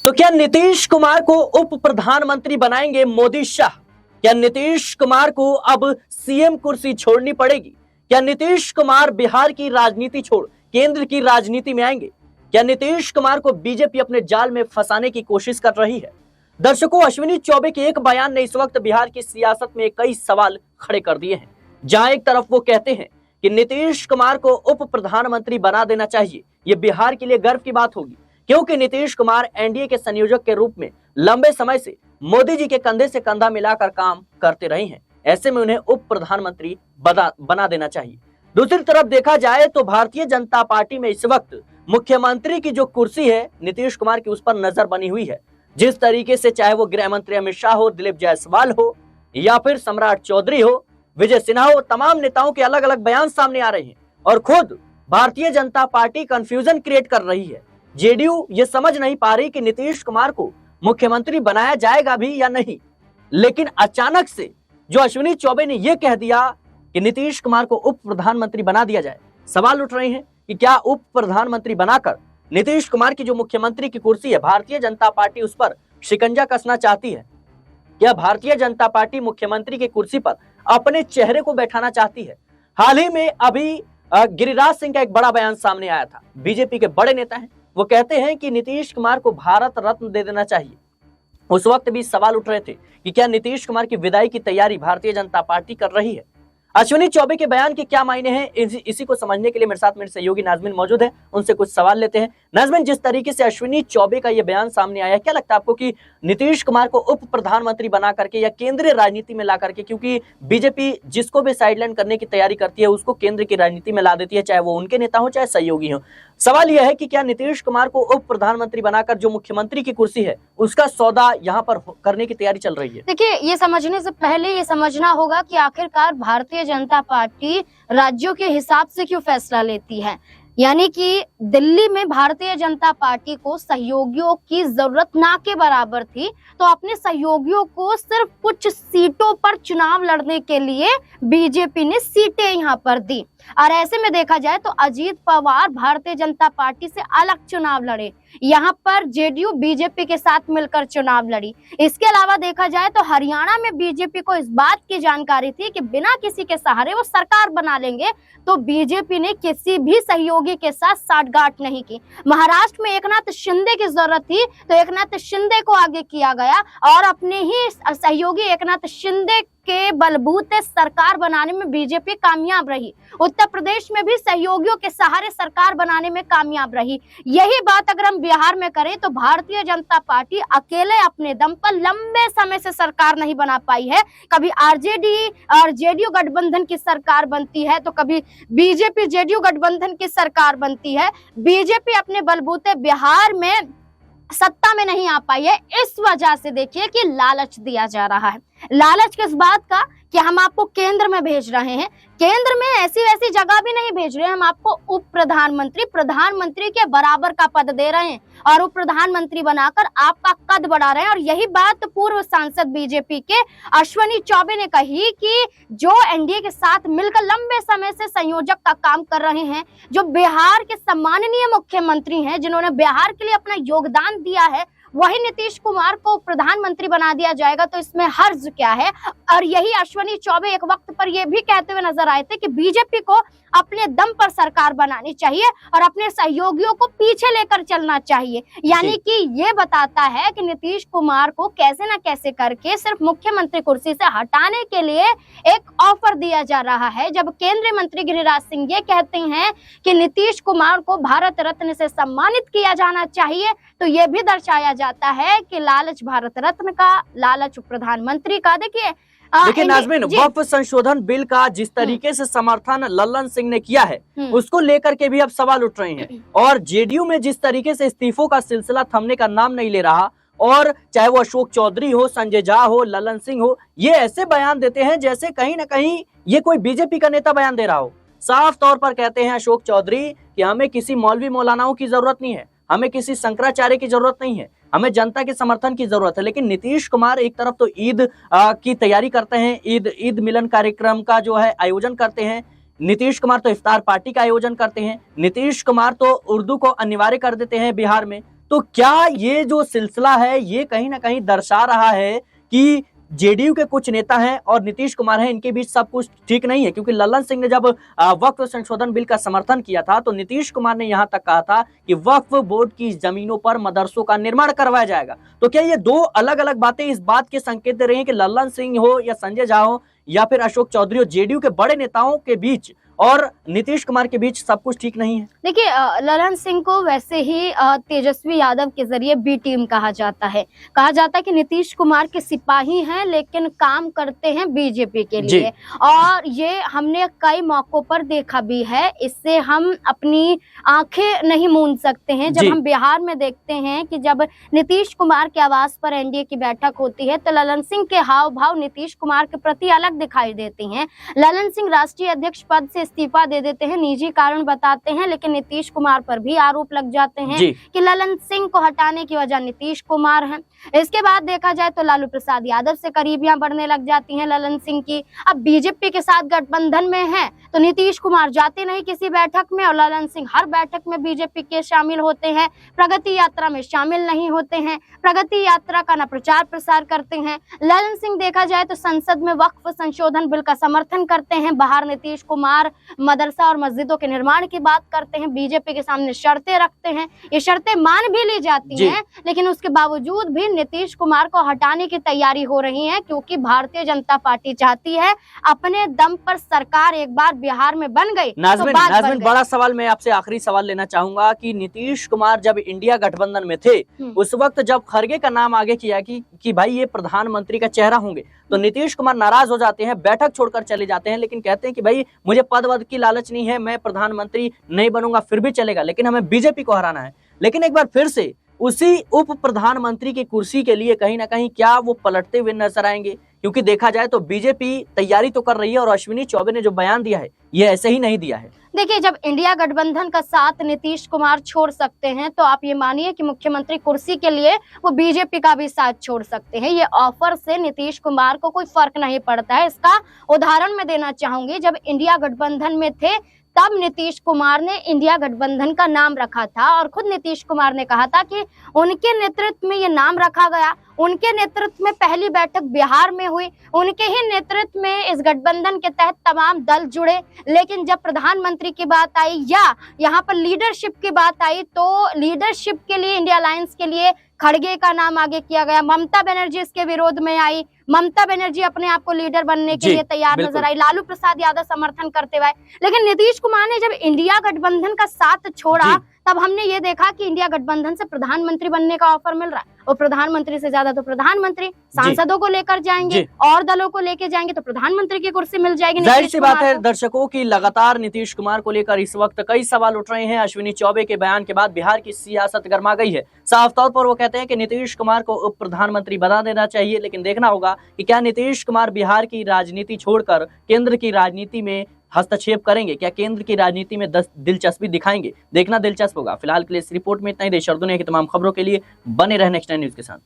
तो क्या नीतीश कुमार को उप प्रधानमंत्री बनाएंगे मोदी शाह? क्या नीतीश कुमार को अब सीएम कुर्सी छोड़नी पड़ेगी? क्या नीतीश कुमार बिहार की राजनीति छोड़ केंद्र की राजनीति में आएंगे? क्या नीतीश कुमार को बीजेपी अपने जाल में फंसाने की कोशिश कर रही है? दर्शकों, अश्विनी चौबे के एक बयान ने इस वक्त बिहार की सियासत में कई सवाल खड़े कर दिए हैं। जहां एक तरफ वो कहते हैं कि नीतीश कुमार को उप प्रधानमंत्री बना देना चाहिए, ये बिहार के लिए गर्व की बात होगी, क्योंकि नीतीश कुमार एनडीए के संयोजक के रूप में लंबे समय से मोदी जी के कंधे से कंधा मिलाकर काम करते रहे हैं। ऐसे में उन्हें उप प्रधानमंत्री बना देना चाहिए। दूसरी तरफ देखा जाए तो भारतीय जनता पार्टी में इस वक्त मुख्यमंत्री की जो कुर्सी है नीतीश कुमार की, उस पर नजर बनी हुई है। जिस तरीके से चाहे वो गृह मंत्री अमित शाह हो, दिलीप जायसवाल हो या फिर सम्राट चौधरी हो, विजय सिन्हा हो, तमाम नेताओं के अलग अलग बयान सामने आ रहे हैं और खुद Bharatiya Janata party confusion create कर रही है। जेडीयू ये समझ नहीं पा रही कि नीतीश कुमार को मुख्यमंत्री बनाया जाएगा भी या नहीं। लेकिन अचानक से जो अश्विनी चौबे ने यह कह दिया कि नीतीश कुमार को उप प्रधानमंत्री बना दिया जाए, सवाल उठ रहे हैं कि क्या उप प्रधानमंत्री बनाकर नीतीश कुमार की जो मुख्यमंत्री की कुर्सी है, भारतीय जनता पार्टी उस पर शिकंजा कसना चाहती है? क्या भारतीय जनता पार्टी मुख्यमंत्री की कुर्सी पर अपने चेहरे को बैठाना चाहती है? हाल ही में अभी गिरिराज सिंह का एक बड़ा बयान सामने आया था। बीजेपी के बड़े नेता हैं, वो कहते हैं कि नीतीश कुमार को भारत रत्न दे देना चाहिए। उस वक्त भी सवाल उठ रहे थे कि क्या नीतीश कुमार की विदाई की तैयारी भारतीय जनता पार्टी कर रही है? अश्विनी चौबे के बयान के क्या मायने हैं, इसी को समझने के लिए मेरे साथ मेरे सहयोगी नाजमीन मौजूद है, उनसे कुछ सवाल लेते हैं। नाजमीन, जिस तरीके से अश्विनी चौबे का यह बयान सामने आया, क्या लगता है आपको कि नीतीश कुमार को उप प्रधानमंत्री बना करके या केंद्रीय राजनीति में ला करके, क्योंकि बीजेपी जिसको भी साइडलाइन करने की तैयारी करती है उसको केंद्र की राजनीति में ला देती है, चाहे वो उनके नेता हो चाहे सहयोगी हो। सवाल यह है कि क्या नीतीश कुमार को उप प्रधानमंत्री बनाकर जो मुख्यमंत्री की कुर्सी है उसका सौदा यहाँ पर करने की तैयारी चल रही है? देखिए, ये समझने से पहले ये समझना होगा कि आखिरकार भारतीय जनता पार्टी राज्यों के हिसाब से क्यों फैसला लेती है। यानी कि दिल्ली में भारतीय जनता पार्टी को सहयोगियों की जरूरत ना के बराबर थी, तो अपने सहयोगियों को सिर्फ कुछ सीटों पर चुनाव लड़ने के लिए बीजेपी ने सीटें यहाँ पर दी। और ऐसे में देखा जाए तो अजीत पवार भारतीय जनता पार्टी से अलग चुनाव लड़े, यहाँ पर जेडीयू बीजेपी के साथ मिलकर चुनाव लड़ी। इसके अलावा देखा जाए तो हरियाणा में बीजेपी को इस बात की जानकारी थी कि बिना किसी के सहारे वो सरकार बना लेंगे, तो बीजेपी ने किसी भी सहयोगी के साथ साठगांठ नहीं की। महाराष्ट्र में एकनाथ शिंदे की जरूरत थी तो एकनाथ शिंदे को आगे किया गया और अपने ही सहयोगी एकनाथ शिंदे के बलबूते सरकार बनाने में बीजेपी कामयाब रही। उत्तर प्रदेश में भी सहयोगियों के सहारे सरकार बनाने में कामयाब रही। यही बात अगर हम बिहार में करें तो भारतीय जनता पार्टी अकेले अपने दम पर लंबे समय से सरकार नहीं बना पाई है। कभी आरजेडी और जेडीयू गठबंधन की सरकार बनती है तो कभी बीजेपी जेडीयू गठबंधन की सरकार बनती है। बीजेपी अपने बलबूते बिहार में सत्ता में नहीं आ पाई है। इस वजह से देखिए कि लालच दिया जा रहा है। लालच किस बात का कि हम आपको केंद्र में भेज रहे हैं, केंद्र में ऐसी वैसी जगह भी नहीं भेज रहे हैं, हम आपको उप प्रधानमंत्री प्रधानमंत्री के बराबर का पद दे रहे हैं और उप प्रधानमंत्री बनाकर आपका कद बढ़ा रहे हैं। और यही बात पूर्व सांसद बीजेपी के अश्विनी चौबे ने कही कि जो एनडीए के साथ मिलकर लंबे समय से संयोजक का काम कर रहे हैं, जो बिहार के सम्माननीय मुख्यमंत्री हैं, जिन्होंने बिहार के लिए अपना योगदान दिया है, वही नीतीश कुमार को प्रधानमंत्री बना दिया जाएगा तो इसमें हर्ज क्या है। और यही अश्विनी चौबे एक वक्त पर यह भी कहते हुए नजर आए थे कि बीजेपी को अपने दम पर सरकार बनानी चाहिए और अपने सहयोगियों को पीछे लेकर चलना चाहिए। यानी कि ये बताता है कि नीतीश कुमार को कैसे ना कैसे करके सिर्फ मुख्यमंत्री कुर्सी से हटाने के लिए एक ऑफर दिया जा रहा है। जब केंद्रीय मंत्री गिरिराज सिंह ये कहते हैं कि नीतीश कुमार को भारत रत्न से सम्मानित किया जाना चाहिए, तो ये भी दर्शाया जाता है कि लालच भारत रत्न का, लालच प्रधानमंत्री का। देखिए नाजमीन, वक्फ संशोधन बिल का जिस तरीके से समर्थन लल्लन सिंह ने किया है उसको लेकर के भी अब सवाल उठ रहे हैं और जेडीयू में जिस तरीके से इस्तीफों का सिलसिला थमने का नाम नहीं ले रहा, और चाहे वो अशोक चौधरी हो, संजय झा हो, लल्लन सिंह हो, ये ऐसे बयान देते हैं जैसे कहीं ना कहीं ये कोई बीजेपी का नेता बयान दे रहा हो। साफ तौर पर कहते हैं अशोक चौधरी कि हमें किसी मौलवी मौलानाओं की जरूरत नहीं है, हमें किसी शंकराचार्य की जरूरत नहीं है, हमें जनता के समर्थन की जरूरत है। लेकिन नीतीश कुमार एक तरफ तो ईद की तैयारी करते हैं, ईद मिलन कार्यक्रम का जो है आयोजन करते हैं, नीतीश कुमार तो इफ्तार पार्टी का आयोजन करते हैं, नीतीश कुमार तो उर्दू को अनिवार्य कर देते हैं बिहार में। तो क्या ये जो सिलसिला है ये कहीं ना कहीं दर्शा रहा है कि जेडीयू के कुछ नेता हैं और नीतीश कुमार हैं, इनके बीच सब कुछ ठीक नहीं है? क्योंकि लल्लन सिंह ने जब वक्फ संशोधन बिल का समर्थन किया था तो नीतीश कुमार ने यहां तक कहा था कि वक्फ बोर्ड की जमीनों पर मदरसों का निर्माण करवाया जाएगा। तो क्या ये दो अलग अलग बातें इस बात के संकेत दे रही हैं कि लल्लन सिंह हो या संजय झा हो या फिर अशोक चौधरी हो, जेडीयू के बड़े नेताओं के बीच और नीतीश कुमार के बीच सब कुछ ठीक नहीं है? देखिए, ललन सिंह को वैसे ही तेजस्वी यादव के जरिए बी टीम कहा जाता है। कहा जाता है कि नीतीश कुमार के सिपाही हैं लेकिन काम करते हैं बीजेपी के लिए, और ये हमने कई मौकों पर देखा भी है। इससे हम अपनी आंखें नहीं मूंद सकते हैं। जब हम बिहार में देखते हैं कि जब नीतीश कुमार के आवास पर एनडीए की बैठक होती है तो ललन सिंह के हाव भाव नीतीश कुमार के प्रति अलग दिखाई देती हैं। ललन सिंह राष्ट्रीय अध्यक्ष पद से इस्तीफा दे देते हैं, निजी कारण बताते हैं, लेकिन नीतीश कुमार पर भी आरोप लग जाते हैं कि ललन सिंह को हटाने की वजह नीतीश कुमार है। इसके बाद देखा जाए तो लालू प्रसाद यादव से करीबियां बढ़ने लग जाती हैं ललन सिंह की। अब बीजेपी के साथ गठबंधन में है तो नीतीश कुमार जाते नहीं किसी बैठक में और ललन सिंह हर बैठक में बीजेपी के शामिल होते हैं, प्रगति यात्रा में शामिल नहीं होते हैं, प्रगति यात्रा का न प्रचार प्रसार करते हैं। ललन सिंह देखा जाए तो संसद में वक्फ संशोधन बिल का समर्थन करते हैं, बाहर नीतीश कुमार मदरसा और मस्जिदों के निर्माण की बात करते हैं, बीजेपी के सामने शर्तें रखते हैं। ये शर्तें मान भी ली जाती हैं, लेकिन उसके बावजूद भी नीतीश कुमार को हटाने की तैयारी हो रही है, क्योंकि भारतीय जनता पार्टी चाहती है अपने दम पर सरकार एक बार बिहार में बन गई। नाज़मीन, बड़ा सवाल मैं आपसे आखिरी सवाल लेना चाहूंगा कि नीतीश कुमार जब इंडिया गठबंधन में थे उस वक्त जब खड़गे का नाम आगे किया कि भाई ये प्रधानमंत्री का चेहरा होंगे तो नीतीश कुमार नाराज हो जाते हैं, बैठक छोड़कर चले जाते हैं, लेकिन कहते हैं कि भाई मुझे पद वद की लालच नहीं है, मैं प्रधानमंत्री नहीं बनूंगा फिर भी चलेगा, लेकिन हमें बीजेपी को हराना है। लेकिन एक बार फिर से उसी उप प्रधानमंत्री की कुर्सी के लिए कहीं ना कहीं क्या वो पलटते हुए नजर आएंगे? क्योंकि देखा जाए तो बीजेपी तैयारी तो कर रही है और अश्विनी चौबे ने जो बयान दिया है ये ऐसे ही नहीं दिया है। देखिए, जब इंडिया गठबंधन का साथ नीतीश कुमार छोड़ सकते हैं तो आप ये मानिए कि मुख्यमंत्री कुर्सी के लिए वो बीजेपी का भी साथ छोड़ सकते हैं। ये ऑफर से नीतीश कुमार को कोई फर्क नहीं पड़ता है। इसका उदाहरण मैं देना चाहूंगी, जब इंडिया गठबंधन में थे तब नीतीश कुमार ने इंडिया गठबंधन का नाम रखा था और खुद नीतीश कुमार ने कहा था कि उनके नेतृत्व में ये नाम रखा गया, उनके नेतृत्व में पहली बैठक बिहार में हुई, उनके ही नेतृत्व में इस गठबंधन के तहत तमाम दल जुड़े। लेकिन जब प्रधानमंत्री की बात आई या यहाँ पर लीडरशिप की बात आई तो लीडरशिप के लिए इंडिया अलायंस के लिए खड़गे का नाम आगे किया गया। ममता बनर्जी इसके विरोध में आई, ममता बनर्जी अपने आप को लीडर बनने के लिए तैयार नजर आई, लालू प्रसाद यादव समर्थन करते हुए। लेकिन नीतीश कुमार ने जब इंडिया गठबंधन का साथ छोड़ा तब हमने ये देखा कि इंडिया गठबंधन से प्रधानमंत्री बनने का ऑफर मिल रहा है और प्रधानमंत्री से ज्यादा तो प्रधानमंत्री सांसदों को लेकर जाएंगे और दलों को लेकर जाएंगे तो प्रधानमंत्री की कुर्सी मिल जाएगी। जाहिर सी बात है दर्शकों की लगातार नीतीश कुमार को लेकर इस वक्त कई सवाल उठ रहे हैं। अश्विनी चौबे के बयान के बाद बिहार की सियासत गर्मा गई है। साफ तौर पर वो कहते हैं कि नीतीश कुमार को उप प्रधानमंत्री बना देना चाहिए, लेकिन देखना होगा कि क्या नीतीश कुमार बिहार की राजनीति छोड़कर केंद्र की राजनीति में हस्तक्षेप करेंगे, क्या केंद्र की राजनीति में दिलचस्पी दिखाएंगे? देखना दिलचस्प होगा। फिलहाल के लिए इस रिपोर्ट में इतना ही। देश और दुनिया की तमाम खबरों के लिए बने रहे नेक्स्ट 9 न्यूज के साथ।